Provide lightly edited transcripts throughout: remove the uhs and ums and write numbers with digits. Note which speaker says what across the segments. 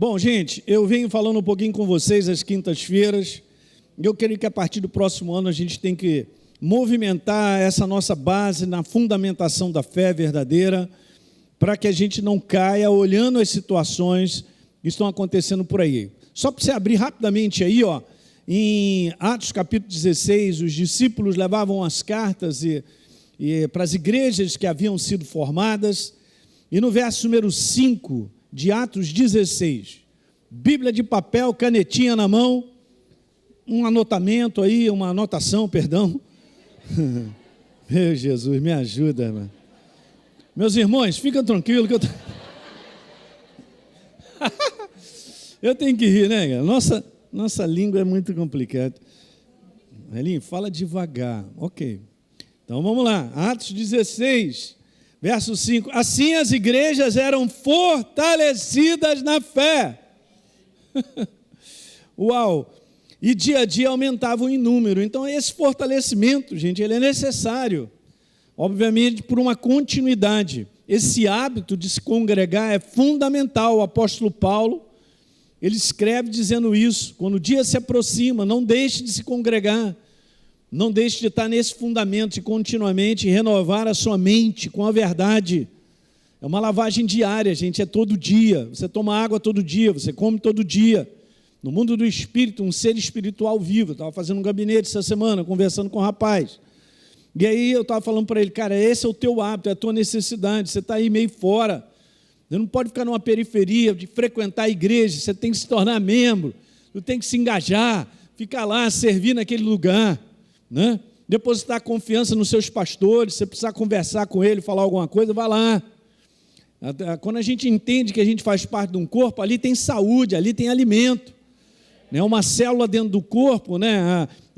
Speaker 1: Bom, gente, eu venho falando um pouquinho com vocês às quintas-feiras. Eu creio que a partir do próximo ano a gente tem que movimentar essa nossa base na fundamentação da fé verdadeira, para que a gente não caia olhando as situações que estão acontecendo por aí. Só para você abrir rapidamente aí, em Atos capítulo 16, os discípulos levavam as cartas para as igrejas que haviam sido formadas, e no verso número 5 de Atos 16, Bíblia de papel, canetinha na mão, um anotamento aí, uma anotação, perdão. Meu Jesus, me ajuda, mano. Meus irmãos, fica tranquilo que eu tenho que rir, né, cara? Nossa língua é muito complicada. Elinho, fala devagar. Ok. Então vamos lá. Atos 16, verso 5. Assim as igrejas eram fortalecidas na fé. Uau! E dia a dia aumentavam em número. Então esse fortalecimento, gente, ele é necessário. Obviamente por uma continuidade. Esse hábito de se congregar é fundamental. O apóstolo Paulo, ele escreve dizendo isso. Quando o dia se aproxima, não deixe de se congregar. Não deixe de estar nesse fundamento de continuamente renovar a sua mente com a verdade. É uma lavagem diária, gente, é todo dia. Você toma água todo dia, você come todo dia. No mundo do espírito, um ser espiritual vivo. Eu estava fazendo um gabinete essa semana, conversando com um rapaz. E aí eu estava falando para ele, cara, esse é o teu hábito, é a tua necessidade. Você está aí meio fora. Você não pode ficar numa periferia, de frequentar a igreja. Você tem que se tornar membro. Você tem que se engajar, ficar lá, servir naquele lugar, né? Depositar confiança nos seus pastores. Se você precisar conversar com ele, falar alguma coisa, vá lá. Quando a gente entende que a gente faz parte de um corpo, ali tem saúde, ali tem alimento. Uma célula dentro do corpo,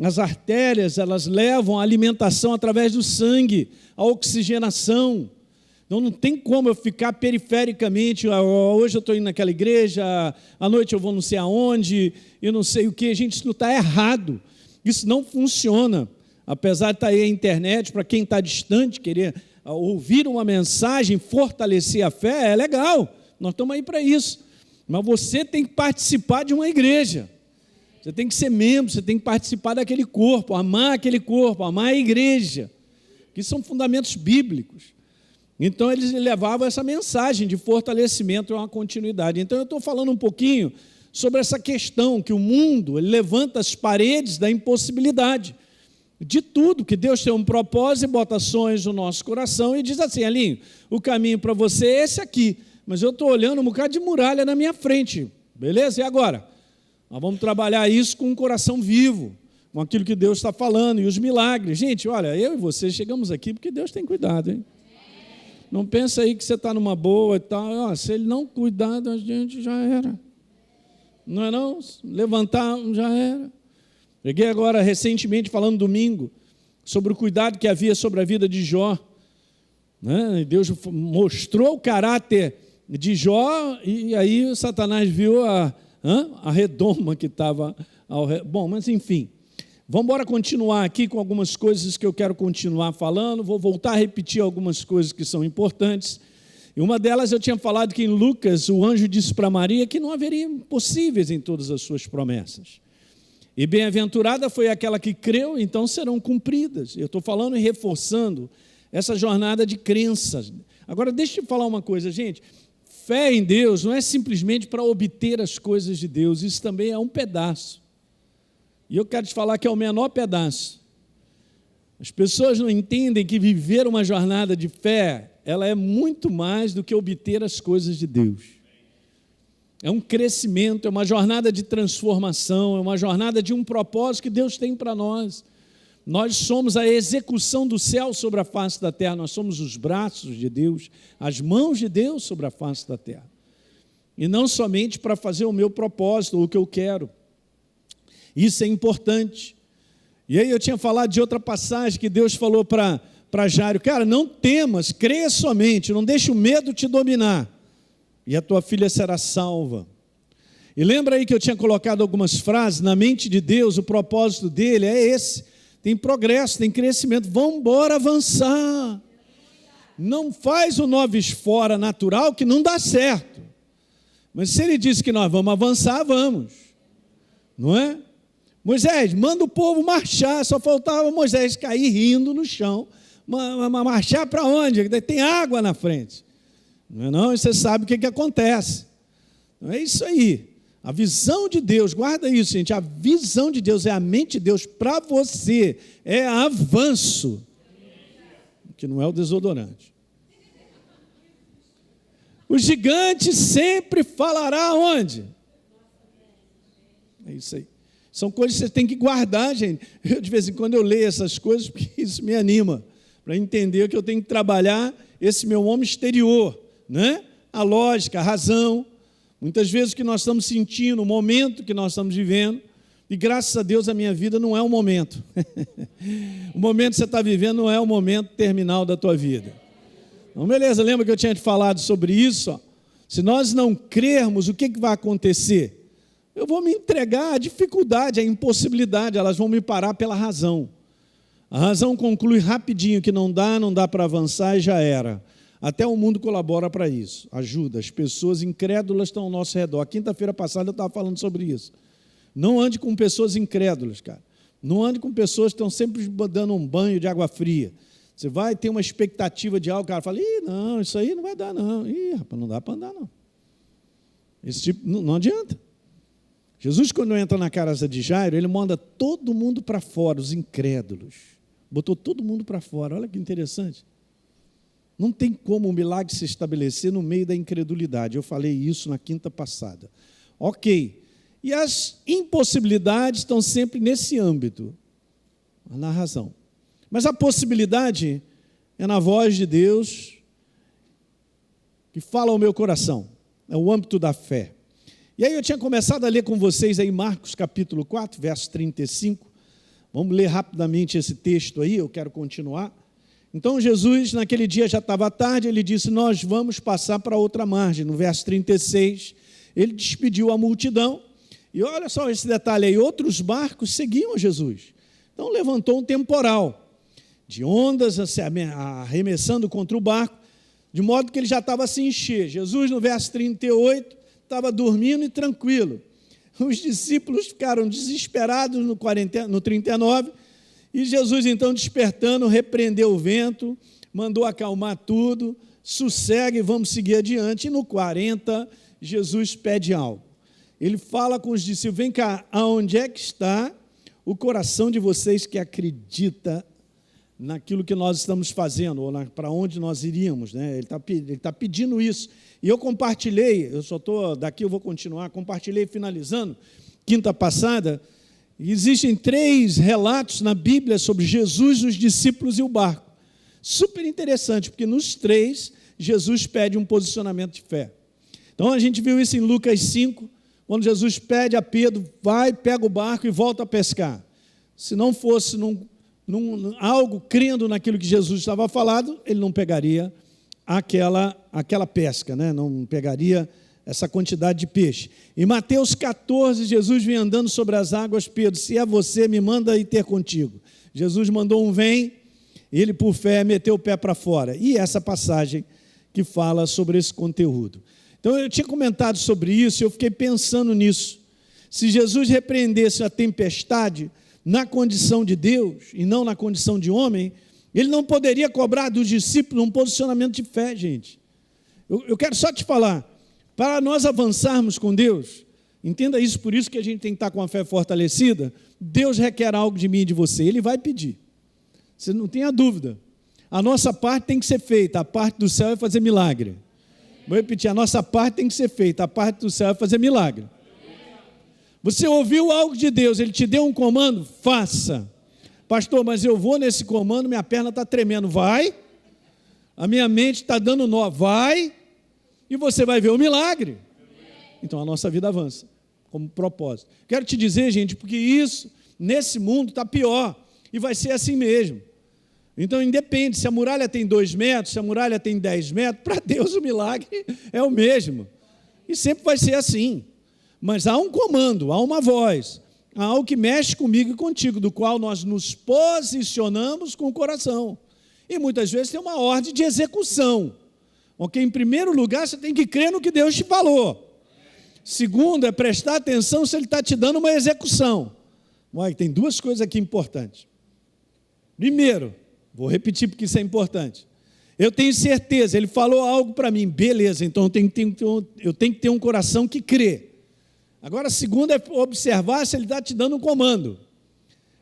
Speaker 1: as artérias, elas levam a alimentação através do sangue, a oxigenação. Então não tem como eu ficar perifericamente, hoje eu estou indo naquela igreja, à noite eu vou não sei aonde, eu não sei o que. Gente, isso não está errado, isso não funciona. Apesar de estar aí a internet, para quem está distante, querer ouvir uma mensagem, fortalecer a fé, é legal, nós estamos aí para isso. Mas você tem que participar de uma igreja. Você tem que ser membro, você tem que participar daquele corpo, amar a igreja, que são fundamentos bíblicos. Então, eles levavam essa mensagem de fortalecimento e uma continuidade. Então, eu estou falando um pouquinho sobre essa questão que o mundo ele levanta as paredes da impossibilidade de tudo, que Deus tem um propósito e bota sonhos no nosso coração e diz assim, Elinho, o caminho para você é esse aqui, mas eu estou olhando um bocado de muralha na minha frente, beleza? E agora? Nós vamos trabalhar isso com um coração vivo, com aquilo que Deus está falando e os milagres. Gente, olha, eu e você chegamos aqui porque Deus tem cuidado, hein? Não pensa aí que você está numa boa e tal. Se Ele não cuidar da gente, já era. Não é não? Levantar, já era. Peguei agora, recentemente, falando domingo, sobre o cuidado que havia sobre a vida de Jó. E Deus mostrou o caráter de Jó e aí o Satanás viu a redoma que estava ao redor. Bom, mas enfim, vamos embora continuar aqui com algumas coisas que eu quero continuar falando, vou voltar a repetir algumas coisas que são importantes, e uma delas eu tinha falado que em Lucas, o anjo disse para Maria que não haveria impossíveis em todas as suas promessas, e bem-aventurada foi aquela que creu, então serão cumpridas. Eu estou falando e reforçando essa jornada de crenças. Agora deixa eu falar uma coisa, gente. Fé em Deus não é simplesmente para obter as coisas de Deus, isso também é um pedaço. E eu quero te falar que é o menor pedaço. As pessoas não entendem que viver uma jornada de fé, ela é muito mais do que obter as coisas de Deus. É um crescimento, é uma jornada de transformação, é uma jornada de um propósito que Deus tem para nós. Nós somos a execução do céu sobre a face da terra, nós somos os braços de Deus, as mãos de Deus sobre a face da terra. E não somente para fazer o meu propósito, ou o que eu quero. Isso é importante. E aí eu tinha falado de outra passagem que Deus falou para Jairo, cara, não temas, creia somente, não deixe o medo te dominar, e a tua filha será salva. E lembra aí que eu tinha colocado algumas frases, na mente de Deus, o propósito dele é esse, tem progresso, tem crescimento, vamos embora avançar. Não faz o noves fora natural que não dá certo. Mas se ele disse que nós vamos avançar, vamos. Não é? Moisés, manda o povo marchar. Só faltava Moisés cair rindo no chão. Marchar para onde? Tem água na frente. Não é não? E você sabe o que acontece. Não é isso aí. A visão de Deus, guarda isso, gente. A visão de Deus é a mente de Deus para você. É avanço. Que não é o desodorante. O gigante sempre falará onde? É isso aí. São coisas que você tem que guardar, gente. Eu, de vez em quando, eu leio essas coisas porque isso me anima. Para entender que eu tenho que trabalhar esse meu homem exterior, né? A lógica, a razão. Muitas vezes o que nós estamos sentindo, o momento que nós estamos vivendo, e graças a Deus a minha vida não é um momento. O momento que você está vivendo não é o momento terminal da tua vida. Então, beleza, lembra que eu tinha te falado sobre isso? Ó? Se nós não crermos, o que vai acontecer? Eu vou me entregar à dificuldade, à impossibilidade, elas vão me parar pela razão. A razão conclui rapidinho que não dá para avançar e já era. Até o mundo colabora para isso, ajuda. As pessoas incrédulas estão ao nosso redor. Quinta-feira passada eu estava falando sobre isso. Não ande com pessoas incrédulas, cara. Não ande com pessoas que estão sempre dando um banho de água fria. Você vai ter uma expectativa de algo, o cara fala, não, isso aí não vai dar, não. Rapaz, não dá para andar, não. Esse tipo, não adianta. Jesus, quando entra na casa de Jairo, ele manda todo mundo para fora, os incrédulos. Botou todo mundo para fora, olha que interessante. Não tem como um milagre se estabelecer no meio da incredulidade. Eu falei isso na quinta passada. Ok. E as impossibilidades estão sempre nesse âmbito, na razão. Mas a possibilidade é na voz de Deus que fala ao meu coração. É o âmbito da fé. E aí eu tinha começado a ler com vocês aí Marcos capítulo 4, verso 35. Vamos ler rapidamente esse texto aí, eu quero continuar. Então Jesus, naquele dia já estava tarde, ele disse, nós vamos passar para outra margem. No verso 36, ele despediu a multidão. E olha só esse detalhe aí, outros barcos seguiam Jesus. Então levantou um temporal de ondas arremessando contra o barco, de modo que ele já estava a se encher. Jesus, no verso 38, estava dormindo e tranquilo. Os discípulos ficaram desesperados no 39, e Jesus, então, despertando, repreendeu o vento, mandou acalmar tudo, sossegue, vamos seguir adiante. E no 40, Jesus pede algo. Ele fala com os discípulos, vem cá, aonde é que está o coração de vocês que acredita naquilo que nós estamos fazendo, ou para onde nós iríamos, né? Ele tá pedindo isso. E eu compartilhei, daqui eu vou continuar, compartilhei finalizando, quinta passada, existem 3 relatos na Bíblia sobre Jesus, os discípulos e o barco. Super interessante, porque nos 3, Jesus pede um posicionamento de fé. Então a gente viu isso em Lucas 5, quando Jesus pede a Pedro, vai, pega o barco e volta a pescar. Se não fosse algo crendo naquilo que Jesus estava falando, ele não pegaria aquela pesca, né? Não pegaria essa quantidade de peixe. Em Mateus 14, Jesus vem andando sobre as águas, Pedro, se é você, me manda ir ter contigo. Jesus mandou um vem, ele por fé meteu o pé para fora. E essa passagem que fala sobre esse conteúdo. Então eu tinha comentado sobre isso, eu fiquei pensando nisso. Se Jesus repreendesse a tempestade na condição de Deus e não na condição de homem, ele não poderia cobrar dos discípulos um posicionamento de fé, gente. Eu quero só te falar, para nós avançarmos com Deus, entenda isso, por isso que a gente tem que estar com a fé fortalecida, Deus requer algo de mim e de você, Ele vai pedir. Você não tenha dúvida. A nossa parte tem que ser feita, a parte do céu é fazer milagre. Vou repetir, a nossa parte tem que ser feita, a parte do céu é fazer milagre. Você ouviu algo de Deus, Ele te deu um comando, faça. Pastor, mas eu vou nesse comando, minha perna está tremendo, vai. A minha mente está dando nó, vai. E você vai ver o milagre. Então a nossa vida avança, como propósito. Quero te dizer, gente, porque isso, nesse mundo, está pior. E vai ser assim mesmo. Então, independe, se a muralha tem 2 metros, se a muralha tem 10 metros, para Deus o milagre é o mesmo. E sempre vai ser assim. Mas há um comando, há uma voz, há algo que mexe comigo e contigo, do qual nós nos posicionamos com o coração. E muitas vezes tem uma ordem de execução. Ok? Em primeiro lugar, você tem que crer no que Deus te falou. Segundo, é prestar atenção se ele está te dando uma execução. Olha, tem duas coisas aqui importantes. Primeiro, vou repetir porque isso é importante. Eu tenho certeza, ele falou algo para mim, beleza, então eu tenho que ter um coração que crê. Agora, segundo, é observar se ele está te dando um comando.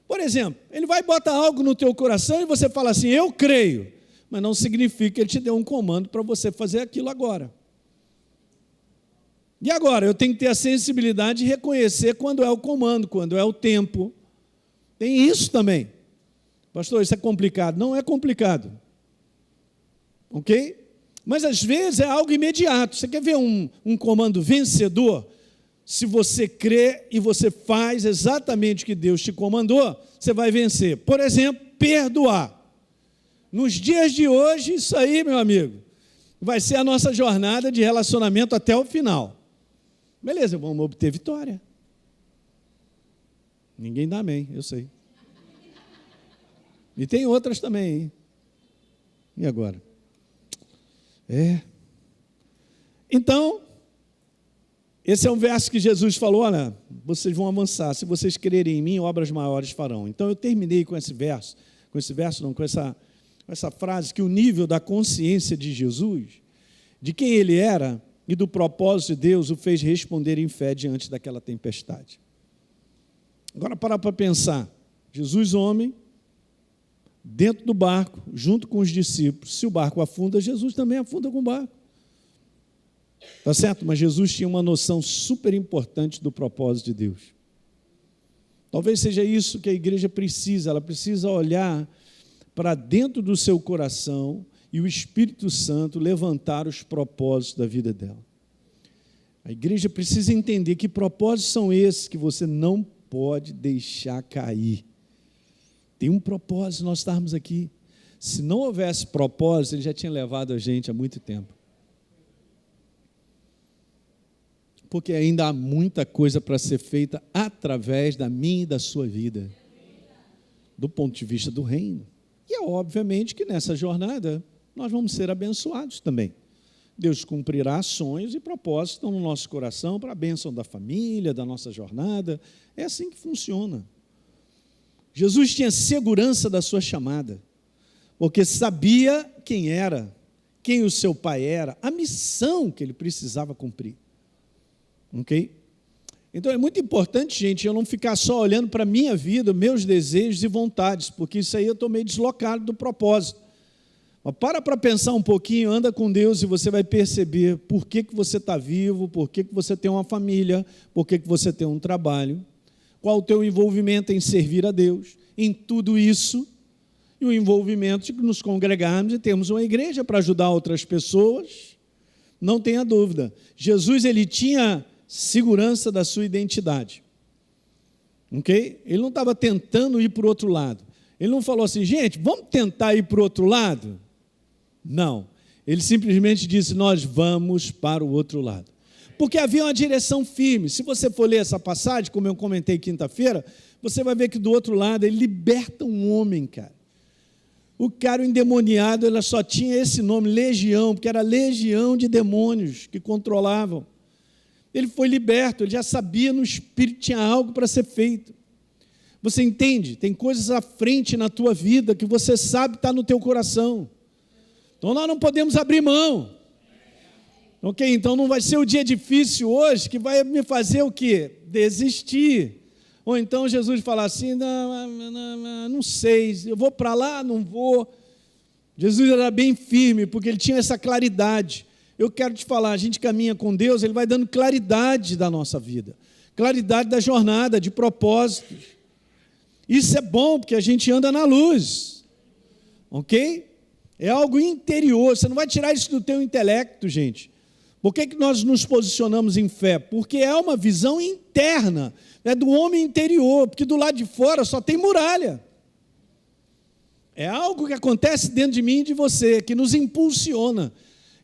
Speaker 1: Por exemplo, ele vai botar algo no teu coração e você fala assim, eu creio, mas não significa que ele te deu um comando para você fazer aquilo agora. E agora, eu tenho que ter a sensibilidade de reconhecer quando é o comando, quando é o tempo. Tem isso também. Pastor, isso é complicado. Não é complicado. Ok? Mas às vezes é algo imediato. Você quer ver um comando vencedor? Se você crê e você faz exatamente o que Deus te comandou, você vai vencer. Por exemplo, perdoar. Nos dias de hoje, isso aí, meu amigo, vai ser a nossa jornada de relacionamento até o final. Beleza, vamos obter vitória. Ninguém dá amém, eu sei. E tem outras também, hein? E agora? Então, esse é um verso que Jesus falou, olha, vocês vão avançar, se vocês crerem em mim, obras maiores farão. Então, eu terminei com com essa frase, que o nível da consciência de Jesus, de quem ele era, e do propósito de Deus o fez responder em fé diante daquela tempestade. Agora para pensar, Jesus homem, dentro do barco, junto com os discípulos, se o barco afunda, Jesus também afunda com o barco. Está certo? Mas Jesus tinha uma noção super importante do propósito de Deus. Talvez seja isso que a igreja precisa, ela precisa olhar para dentro do seu coração e o Espírito Santo levantar os propósitos da vida dela. A igreja precisa entender que propósitos são esses que você não pode deixar cair. Tem um propósito nós estarmos aqui. Se não houvesse propósito, ele já tinha levado a gente há muito tempo. Porque ainda há muita coisa para ser feita através da minha e da sua vida, do ponto de vista do reino. E é obviamente que nessa jornada nós vamos ser abençoados também. Deus cumprirá sonhos e propósitos no nosso coração para a bênção da família, da nossa jornada. É assim que funciona. Jesus tinha segurança da sua chamada, porque sabia quem era, quem o seu pai era, a missão que ele precisava cumprir. Ok? Então é muito importante, gente, eu não ficar só olhando para a minha vida, meus desejos e vontades, porque isso aí eu estou meio deslocado do propósito. Mas para pensar um pouquinho, anda com Deus e você vai perceber por que você está vivo, por que você tem uma família, por que você tem um trabalho, qual o teu envolvimento em servir a Deus, em tudo isso, e o envolvimento de nos congregarmos e termos uma igreja para ajudar outras pessoas. Não tenha dúvida, Jesus ele tinha segurança da sua identidade, ok? Ele não estava tentando ir para o outro lado, ele não falou assim, gente, vamos tentar ir para o outro lado? Não, ele simplesmente disse, nós vamos para o outro lado, porque havia uma direção firme. Se você for ler essa passagem, como eu comentei quinta-feira, você vai ver que do outro lado ele liberta um homem, cara. O cara endemoniado, ele só tinha esse nome, legião, porque era legião de demônios que controlavam. Ele foi liberto, ele já sabia no Espírito, tinha algo para ser feito. Você entende? Tem coisas à frente na tua vida que você sabe que está no teu coração. Então nós não podemos abrir mão. Ok? Então não vai ser o dia difícil hoje que vai me fazer o quê? Desistir. Ou então Jesus falar assim, não sei, eu vou para lá, não vou. Jesus era bem firme, porque ele tinha essa claridade. Eu quero te falar, a gente caminha com Deus, ele vai dando claridade da nossa vida, claridade da jornada, de propósitos. Isso é bom, porque a gente anda na luz, ok? É algo interior, você não vai tirar isso do teu intelecto, gente. Por que nós nos posicionamos em fé? Porque é uma visão interna, é do homem interior, porque do lado de fora só tem muralha. É algo que acontece dentro de mim e de você, que nos impulsiona.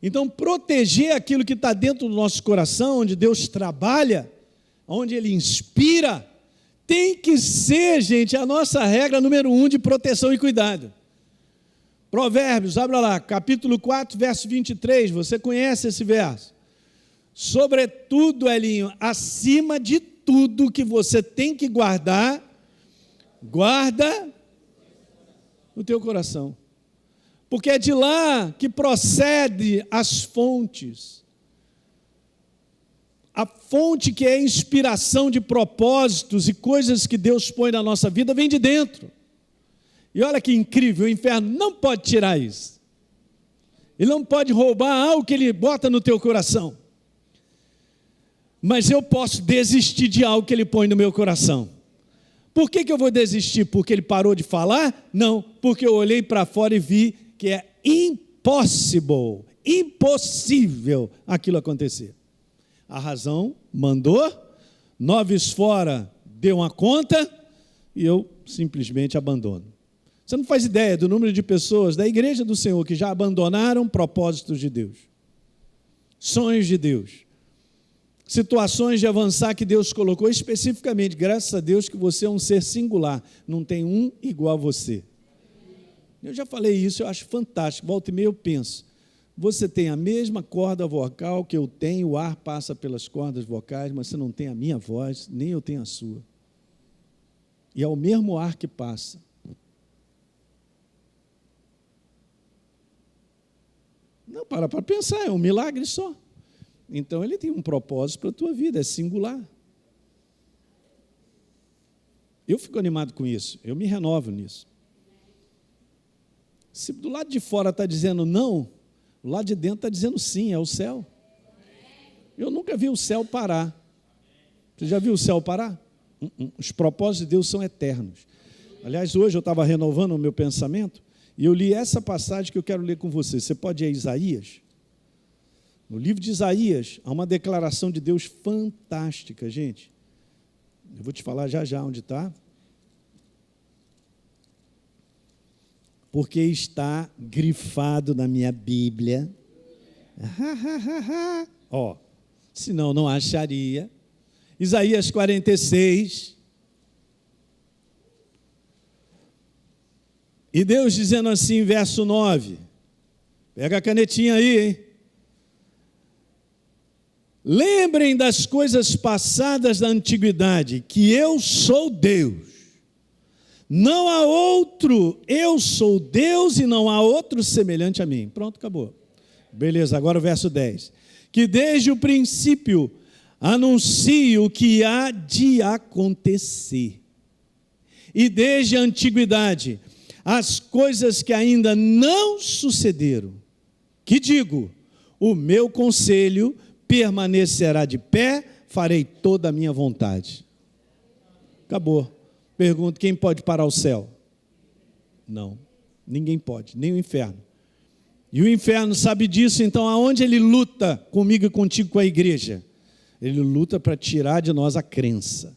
Speaker 1: Então, proteger aquilo que está dentro do nosso coração, onde Deus trabalha, onde Ele inspira, tem que ser, gente, a nossa regra número 1 de proteção e cuidado. Provérbios, abra lá, capítulo 4, verso 23, você conhece esse verso. Sobretudo, Elinho, acima de tudo que você tem que guardar, guarda no teu coração. Porque é de lá que procede as fontes. A fonte que é inspiração de propósitos e coisas que Deus põe na nossa vida vem de dentro. E olha que incrível, o inferno não pode tirar isso. Ele não pode roubar algo que ele bota no teu coração. Mas eu posso desistir de algo que ele põe no meu coração. Por que eu vou desistir? Porque ele parou de falar? Não, porque eu olhei para fora e vi que é impossível aquilo acontecer. A razão mandou, 9 fora deu uma conta e eu simplesmente abandono. Você não faz ideia do número de pessoas da igreja do Senhor que já abandonaram propósitos de Deus, sonhos de Deus, situações de avançar que Deus colocou especificamente. Graças a Deus que você é um ser singular, não tem um igual a você. Eu já falei isso, eu acho fantástico. Volta e meia eu penso, você tem a mesma corda vocal que eu tenho, o ar passa pelas cordas vocais, mas você não tem a minha voz, nem eu tenho a sua. E é o mesmo ar que passa. Não, para pensar, é um milagre só. Então, ele tem um propósito para a tua vida, é singular. Eu fico animado com isso, eu me renovo nisso. Se do lado de fora está dizendo não, do lado de dentro está dizendo sim, é o céu. Eu nunca vi o céu parar. Você já viu o céu parar? Os propósitos de Deus são eternos. Aliás, hoje eu estava renovando o meu pensamento, e eu li essa passagem que eu quero ler com você. Você pode ir a Isaías? No livro de Isaías, há uma declaração de Deus fantástica, gente. Eu vou te falar já onde está. Porque está grifado na minha Bíblia. Ó, senão não acharia. Isaías 46. E Deus dizendo assim, verso 9. Pega a canetinha aí, hein? Lembrem das coisas passadas da antiguidade, que eu sou Deus. Não há outro, eu sou Deus e não há outro semelhante a mim. Pronto, acabou. Beleza, agora o verso 10. Que desde o princípio anuncio o que há de acontecer. E desde a antiguidade, as coisas que ainda não sucederam. Que digo, o meu conselho permanecerá de pé, farei toda a minha vontade. Acabou. Pergunto, quem pode parar o céu? Não, ninguém pode, nem o inferno. E o inferno sabe disso, então aonde ele luta comigo e contigo, com a igreja? Ele luta para tirar de nós a crença.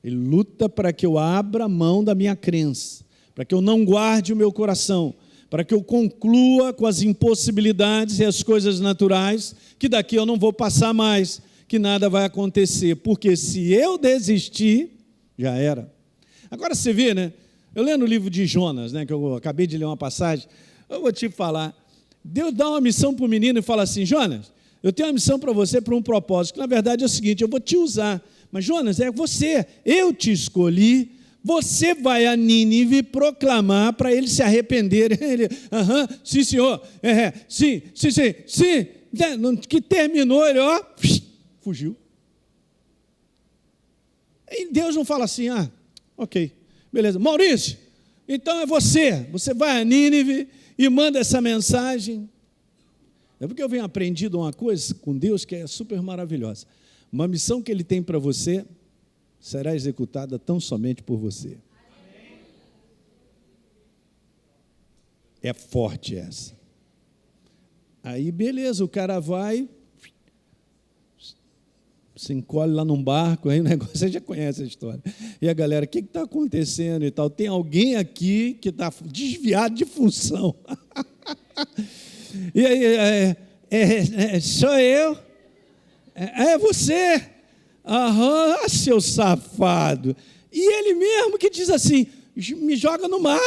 Speaker 1: Ele luta para que eu abra mão da minha crença, para que eu não guarde o meu coração, para que eu conclua com as impossibilidades e as coisas naturais, que daqui eu não vou passar mais, que nada vai acontecer, porque se eu desistir, já era. Agora você vê, né? Eu lendo o livro de Jonas, né, que eu acabei de ler uma passagem, eu vou te falar, Deus dá uma missão para o menino e fala assim, Jonas, eu tenho uma missão para você, para um propósito, que na verdade é o seguinte, eu vou te usar, mas Jonas, é você, eu te escolhi, você vai a Nínive proclamar para eles se arrependerem. Ele, sim senhor, sim, que terminou, ele fugiu. E Deus não fala assim, ok, beleza, Maurício, então é você vai a Nínive e manda essa mensagem. É porque eu venho aprendido uma coisa com Deus que é super maravilhosa. Uma missão que Ele tem para você será executada tão somente por você. É forte essa. Aí beleza, o cara vai, se encolhe lá num barco, aí o negócio, você já conhece a história. E a galera, o que está acontecendo e tal? Tem alguém aqui que está desviado de função. E aí, sou eu? É você? Seu safado. E ele mesmo que diz assim, me joga no mar.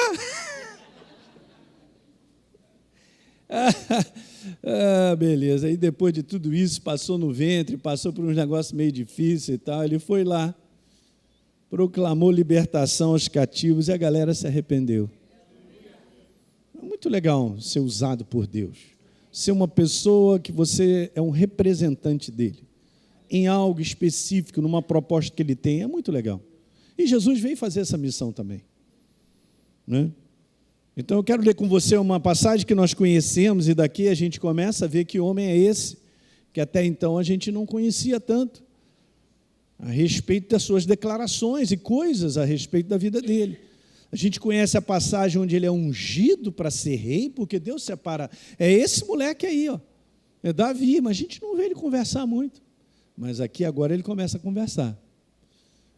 Speaker 1: Beleza. Aí depois de tudo isso, passou no ventre, passou por uns negócios meio difíceis e tal. Ele foi lá, proclamou libertação aos cativos e a galera se arrependeu. É muito legal ser usado por Deus. Ser uma pessoa que você é um representante dele, em algo específico, numa proposta que ele tem, é muito legal. E Jesus veio fazer essa missão também, né? Então eu quero ler com você uma passagem que nós conhecemos, e daqui a gente começa a ver que homem é esse, que até então a gente não conhecia tanto, a respeito das suas declarações e coisas a respeito da vida dele. A gente conhece a passagem onde ele é ungido para ser rei, porque Deus separa. É esse moleque aí, ó. É Davi, mas a gente não vê ele conversar muito. Mas aqui agora ele começa a conversar.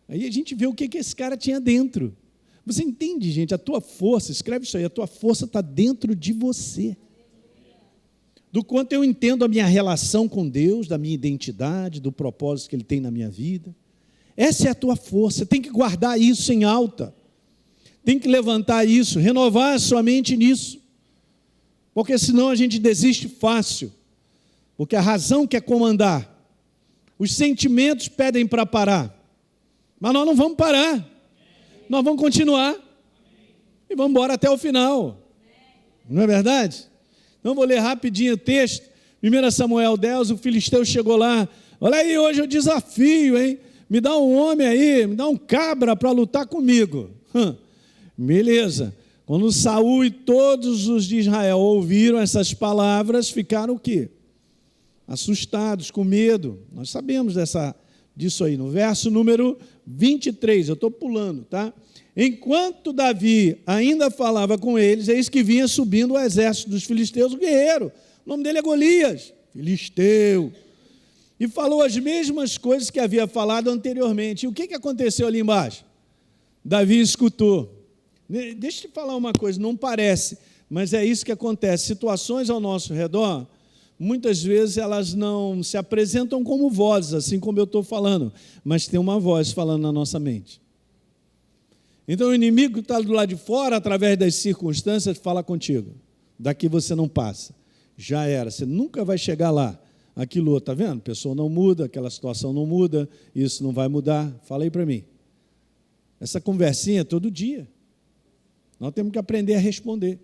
Speaker 1: Aí a gente vê o que esse cara tinha dentro. Você entende, gente? A tua força, escreve isso aí, a tua força está dentro de você. Do quanto eu entendo a minha relação com Deus, da minha identidade, do propósito que Ele tem na minha vida. Essa é a tua força, tem que guardar isso em alta. Tem que levantar isso, renovar a sua mente nisso. Porque senão a gente desiste fácil. Porque a razão quer comandar. Os sentimentos pedem para parar. Mas nós não vamos parar. Nós vamos continuar. E vamos embora até o final. Não é verdade? Então vou ler rapidinho o texto. 1 Samuel 10, o filisteu chegou lá. Olha aí, hoje eu desafio, hein? Me dá um homem aí, me dá um cabra para lutar comigo. Beleza. Quando Saul e todos os de Israel ouviram essas palavras, ficaram o quê? Assustados, com medo. Nós sabemos disso aí. No verso número 23, eu estou pulando, tá? Enquanto Davi ainda falava com eles, eis que vinha subindo o exército dos filisteus, o guerreiro. O nome dele é Golias, filisteu. E falou as mesmas coisas que havia falado anteriormente. E o que aconteceu ali embaixo? Davi escutou. Deixa eu te falar uma coisa, não parece, mas é isso que acontece. Situações ao nosso redor, muitas vezes elas não se apresentam como vozes, assim como eu estou falando, mas tem uma voz falando na nossa mente. Então o inimigo que está do lado de fora, através das circunstâncias, fala contigo. Daqui você não passa. Já era, você nunca vai chegar lá. Aquilo, está vendo? A pessoa não muda, aquela situação não muda, isso não vai mudar. Fala aí para mim. Essa conversinha é todo dia. Nós temos que aprender a responder.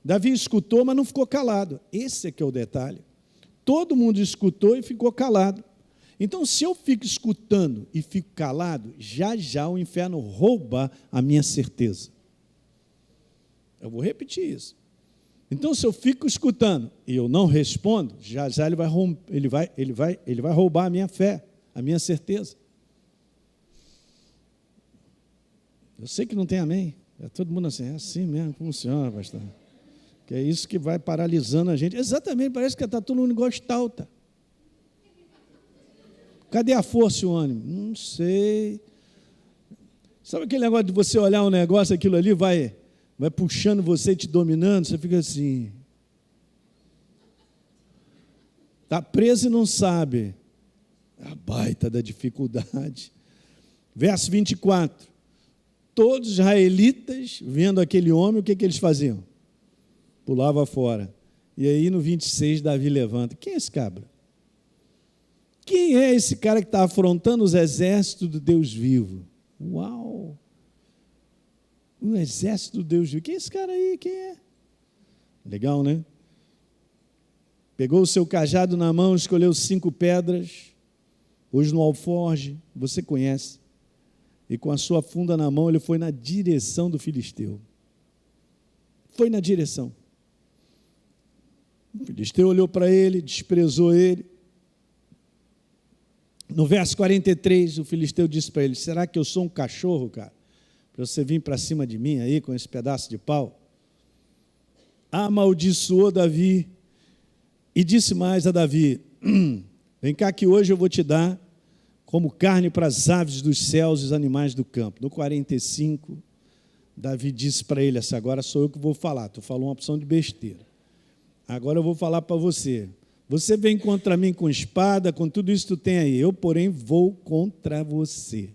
Speaker 1: Davi escutou, mas não ficou calado. Esse é que é o detalhe. Todo mundo escutou e ficou calado. Então, se eu fico escutando e fico calado, já já o inferno rouba a minha certeza. Eu vou repetir isso. Então, se eu fico escutando e eu não respondo, já já ele vai roubar a minha fé, a minha certeza. Eu sei que não tem amém. É todo mundo assim, é assim mesmo, funciona, pastor. Que é isso que vai paralisando a gente. Exatamente, parece que está todo mundo igual estalta. Cadê a força e o ânimo? Não sei. Sabe aquele negócio de você olhar um negócio, aquilo ali vai puxando você, te dominando, você fica assim. Está preso e não sabe. A baita da dificuldade. Verso 24. Todos os israelitas, vendo aquele homem, o que eles faziam? Pulava fora. E aí no 26, Davi levanta. Quem é esse cabra? Quem é esse cara que está afrontando os exércitos do Deus vivo? Uau! O exército do Deus vivo. Quem é esse cara aí? Quem é? Legal, né? Pegou o seu cajado na mão, escolheu 5 pedras, pôs no alforge, você conhece. E com a sua funda na mão, ele foi na direção do filisteu. Foi na direção. O filisteu olhou para ele, desprezou ele. No verso 43, o filisteu disse para ele, será que eu sou um cachorro, cara? Para você vir para cima de mim aí, com esse pedaço de pau? Amaldiçoou Davi e disse mais a Davi, vem cá que hoje eu vou te dar como carne para as aves dos céus e os animais do campo. No 45, Davi disse para ele, assim, agora sou eu que vou falar, tu falou uma opção de besteira. Agora eu vou falar para você. Você vem contra mim com espada, com tudo isso que tu tem aí. Eu, porém, vou contra você.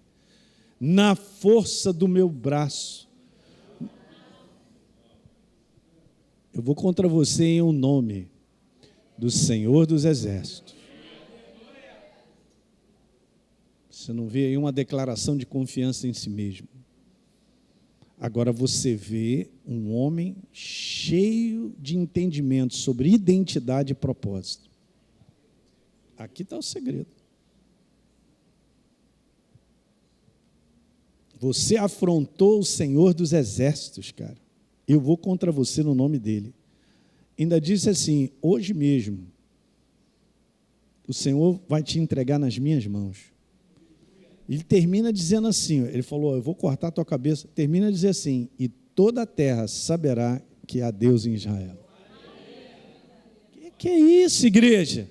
Speaker 1: Na força do meu braço. Eu vou contra você em um nome. do Senhor dos Exércitos. Você não vê aí uma declaração de confiança em si mesmo. Agora você vê um homem cheio de entendimento sobre identidade e propósito. Aqui está o segredo. Você afrontou o Senhor dos Exércitos, cara. Eu vou contra você no nome dele. Ainda disse assim, hoje mesmo, o Senhor vai te entregar nas minhas mãos. Ele termina dizendo assim, ele falou, eu vou cortar a tua cabeça. Termina de dizer assim, e toda a terra saberá que há Deus em Israel. Que é isso, igreja?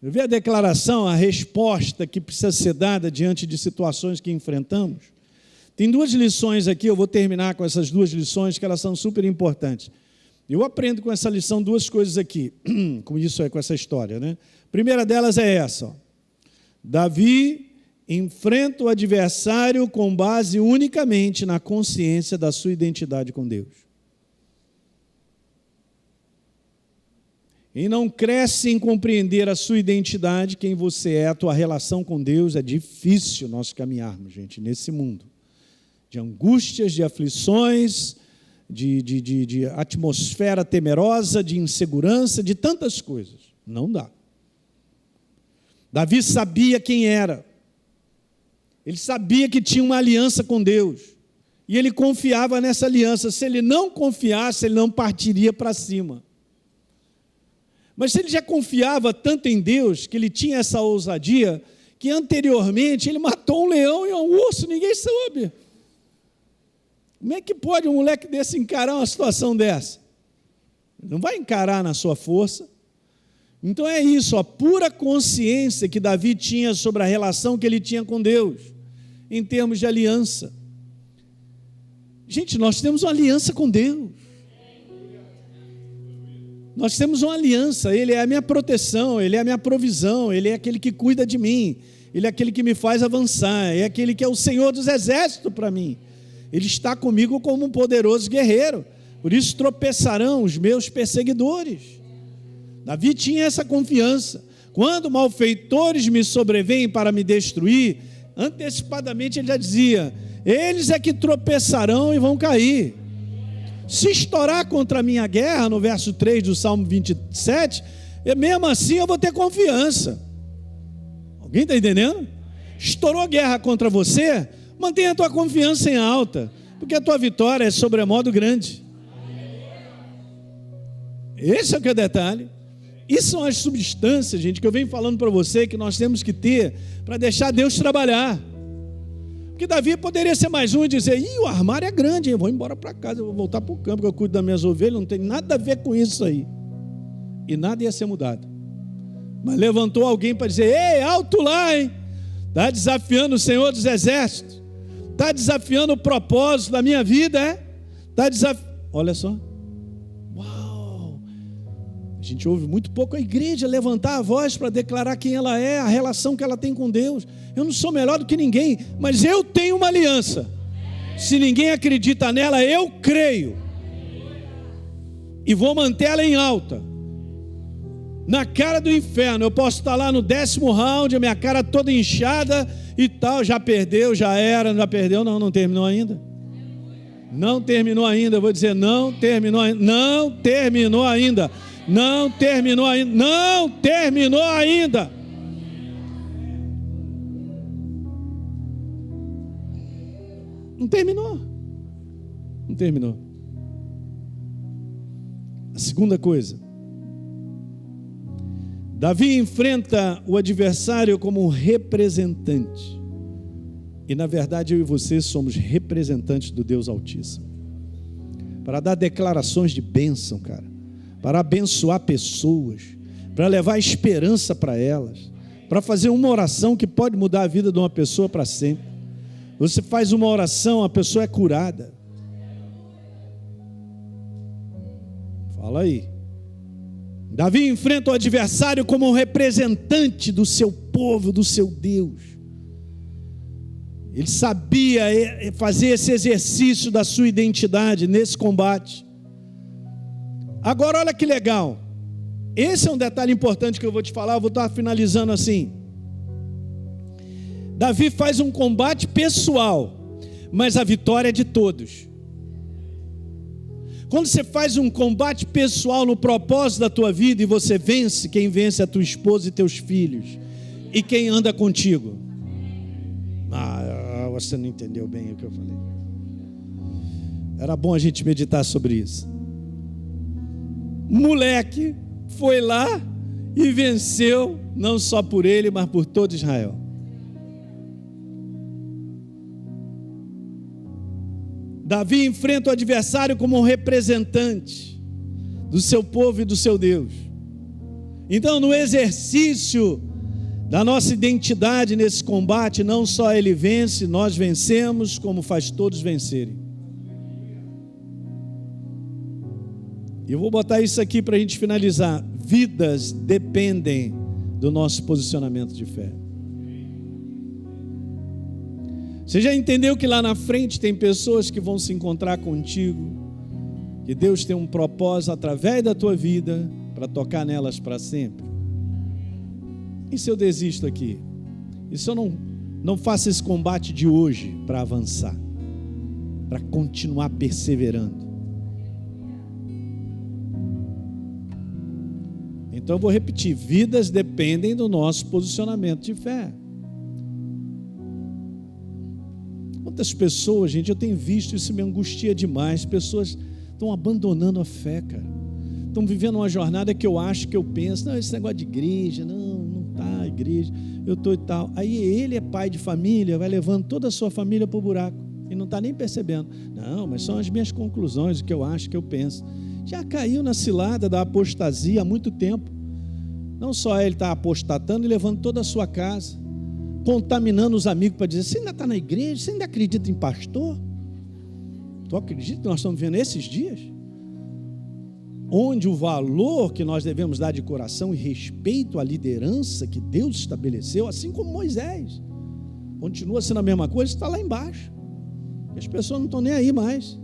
Speaker 1: Eu vi a declaração, a resposta que precisa ser dada diante de situações que enfrentamos. Tem duas lições aqui, eu vou terminar com essas duas lições, que elas são super importantes. Eu aprendo com essa lição duas coisas aqui, com isso, com essa história, né? A primeira delas é essa, ó. Davi enfrenta o adversário com base unicamente na consciência da sua identidade com Deus. E não cresce em compreender a sua identidade, quem você é, a tua relação com Deus. É difícil nós caminharmos, gente, nesse mundo de angústias, de aflições, de atmosfera temerosa, de insegurança, de tantas coisas. Não dá. Davi sabia quem era. Ele sabia que tinha uma aliança com Deus. E ele confiava nessa aliança. Se ele não confiasse, ele não partiria para cima. Mas se ele já confiava tanto em Deus, que ele tinha essa ousadia, que anteriormente ele matou um leão e um urso, ninguém soube. Como é que pode um moleque desse encarar uma situação dessa? Não vai encarar na sua força. Então é isso, a pura consciência que Davi tinha sobre a relação que ele tinha com Deus, em termos de aliança. Gente, nós temos uma aliança com Deus. Nós temos uma aliança, Ele é a minha proteção, Ele é a minha provisão, Ele é aquele que cuida de mim, Ele é aquele que me faz avançar, é aquele que é o Senhor dos Exércitos para mim. Ele está comigo como um poderoso guerreiro, por isso tropeçarão os meus perseguidores. Davi tinha essa confiança. Quando malfeitores me sobrevêm para me destruir, antecipadamente ele já dizia, eles é que tropeçarão e vão cair. Se estourar contra a minha guerra, no verso 3 do Salmo 27, mesmo assim eu vou ter confiança. Alguém está entendendo? Estourou guerra contra você, mantenha a tua confiança em alta, porque a tua vitória é sobremodo grande. Esse é o que é o detalhe. Isso são as substâncias, gente, que eu venho falando para você, que nós temos que ter para deixar Deus trabalhar. Porque Davi poderia ser mais um e dizer, o armário é grande, eu vou embora para casa, eu vou voltar para o campo, que eu cuido das minhas ovelhas, não tem nada a ver com isso aí. E nada ia ser mudado. Mas levantou alguém para dizer, ei, alto lá, hein? Está desafiando o Senhor dos Exércitos, está desafiando o propósito da minha vida, é? Está desafiando, olha só. Uau! A gente ouve muito pouco a igreja levantar a voz para declarar quem ela é, a relação que ela tem com Deus. Eu não sou melhor do que ninguém, mas eu tenho uma aliança. Se ninguém acredita nela, eu creio. E vou manter ela em alta. Na cara do inferno, eu posso estar lá no 10º round, a minha cara toda inchada e tal, já perdeu, já era, já perdeu, não terminou ainda. Não terminou ainda, eu vou dizer, não terminou ainda, não terminou ainda, não terminou ainda, não terminou ainda. Não terminou. Não terminou. A segunda coisa, Davi enfrenta o adversário como um representante. E na verdade eu e você somos representantes do Deus Altíssimo. Para dar declarações de bênção, cara. Para abençoar pessoas. Para levar esperança para elas. Para fazer uma oração que pode mudar a vida de uma pessoa para sempre. Você faz uma oração, a pessoa é curada. Fala aí. Davi enfrenta o adversário como um representante do seu povo, do seu Deus. Ele sabia fazer esse exercício da sua identidade nesse combate. Agora olha que legal. esse é um detalhe importante que eu vou te falar, eu vou estar finalizando assim. Davi faz um combate pessoal, mas a vitória é de todos. Quando você faz um combate pessoal no propósito da tua vida e você vence, quem vence é a tua esposa e teus filhos. E quem anda contigo. Você não entendeu bem o que eu falei. Era bom a gente meditar sobre isso. Moleque foi lá e venceu, não só por ele, mas por todo Israel. Davi enfrenta o adversário como um representante do seu povo e do seu Deus. Então, no exercício da nossa identidade nesse combate, não só ele vence, nós vencemos, como faz todos vencerem. E eu vou botar isso aqui para a gente finalizar. Vidas dependem do nosso posicionamento de fé. Você já entendeu que lá na frente tem pessoas que vão se encontrar contigo, que Deus tem um propósito através da tua vida para tocar nelas para sempre? E se eu desisto aqui? E se eu não faço esse combate de hoje para avançar, para continuar perseverando? Então eu vou repetir, vidas dependem do nosso posicionamento de fé. Quantas pessoas, gente, eu tenho visto, isso me angustia demais, pessoas estão abandonando a fé, cara. Estão vivendo uma jornada que eu acho, que eu penso, não, esse negócio de igreja, não tá, igreja, eu estou e tal. Aí ele é pai de família, vai levando toda a sua família para o buraco, e não está nem percebendo. Não, mas são as minhas conclusões, o que eu acho, que eu penso. Já caiu na cilada da apostasia há muito tempo. Não só ele está apostatando e levando toda a sua casa, contaminando os amigos para dizer, você ainda está na igreja? Você ainda acredita em pastor? Tu acredita que nós estamos vivendo esses dias? Onde o valor que nós devemos dar de coração e respeito à liderança que Deus estabeleceu, assim como Moisés, continua sendo a mesma coisa, está lá embaixo. As pessoas não estão nem aí mais.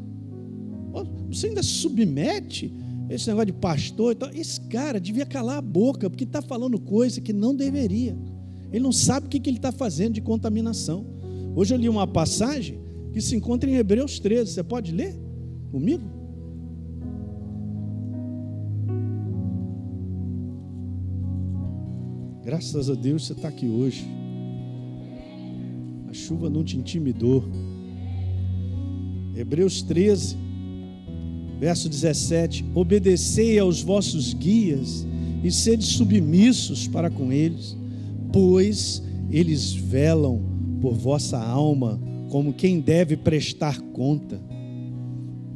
Speaker 1: Você ainda submete esse negócio de pastor e tal. Esse cara devia calar a boca, porque está falando coisa que não deveria. Ele não sabe o que ele está fazendo de contaminação. Hoje eu li uma passagem que se encontra em Hebreus 13. Você pode ler comigo? Graças a Deus você está aqui hoje. A chuva não te intimidou. Hebreus 13, verso 17. Obedecei aos vossos guias e sede submissos para com eles, pois eles velam por vossa alma como quem deve prestar conta.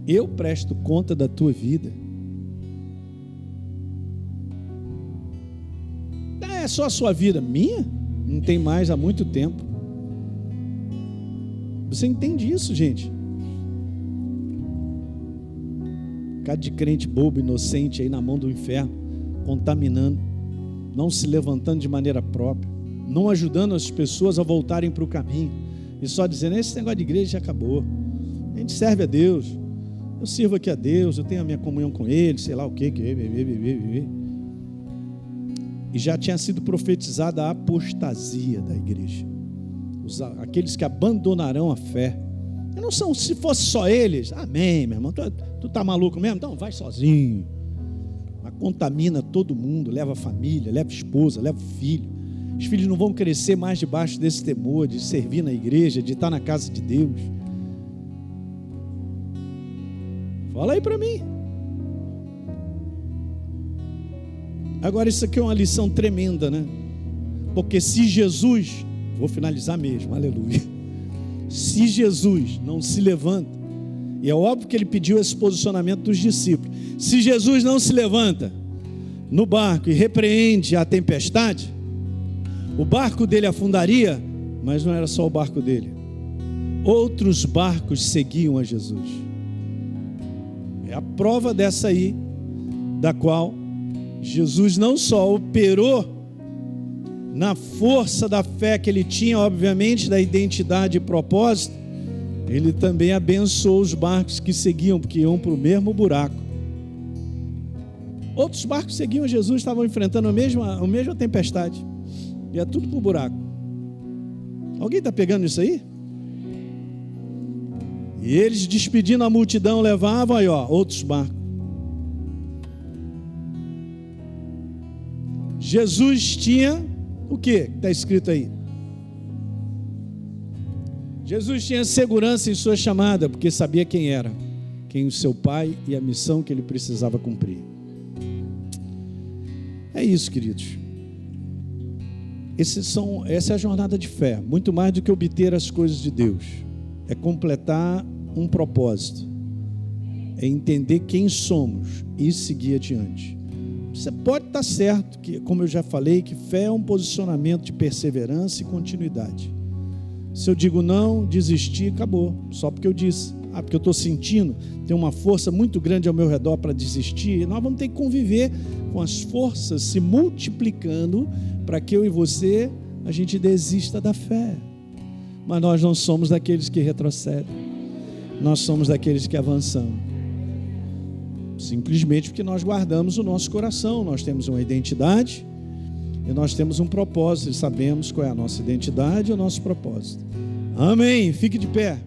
Speaker 1: Eu presto conta da tua vida. É só a sua vida, minha? Não tem mais há muito tempo. Você entende isso, gente? Cada de crente bobo, inocente aí na mão do inferno, contaminando, não se levantando de maneira própria, não ajudando as pessoas a voltarem para o caminho, e só dizendo, esse negócio de igreja já acabou, a gente serve a Deus, eu sirvo aqui a Deus, eu tenho a minha comunhão com Ele, sei lá o que, e já tinha sido profetizada a apostasia da igreja, aqueles que abandonarão a fé. Não são, se fosse só eles, amém, meu irmão, tu tá maluco mesmo? Então vai sozinho. Mas contamina todo mundo, leva a família, leva a esposa, leva o filho. Os filhos não vão crescer mais debaixo desse temor de servir na igreja, de estar na casa de Deus. Fala aí para mim. Agora isso aqui é uma lição tremenda, né? Porque se Jesus, vou finalizar mesmo, aleluia. Se Jesus não se levanta, e é óbvio que ele pediu esse posicionamento dos discípulos, se Jesus não se levanta no barco e repreende a tempestade, o barco dele afundaria, mas não era só o barco dele, outros barcos seguiam a Jesus. É a prova dessa aí, da qual Jesus não só operou na força da fé que ele tinha, obviamente, da identidade e propósito, ele também abençoou os barcos que seguiam, porque iam para o mesmo buraco. Outros barcos seguiam Jesus, estavam enfrentando a mesma tempestade. E é tudo por buraco. Alguém está pegando isso aí? E eles, despedindo a multidão, levavam aí, outros barcos. Jesus tinha o quê? Está escrito aí. Jesus tinha segurança em sua chamada, porque sabia quem era, quem o seu Pai e a missão que ele precisava cumprir. É isso, queridos. Essa é a jornada de fé, muito mais do que obter as coisas de Deus. É completar um propósito, é entender quem somos e seguir adiante. Você pode estar certo, que, como eu já falei, que fé é um posicionamento de perseverança e continuidade. Se eu digo não, desistir, acabou, só porque eu disse. Porque eu estou sentindo, tem uma força muito grande ao meu redor para desistir. Nós vamos ter que conviver com as forças se multiplicando para que eu e você, a gente desista da fé. Mas nós não somos daqueles que retrocedem, nós somos daqueles que avançam. Simplesmente porque nós guardamos o nosso coração, nós temos uma identidade e nós temos um propósito, e sabemos qual é a nossa identidade e o nosso propósito. Amém. Fique de pé.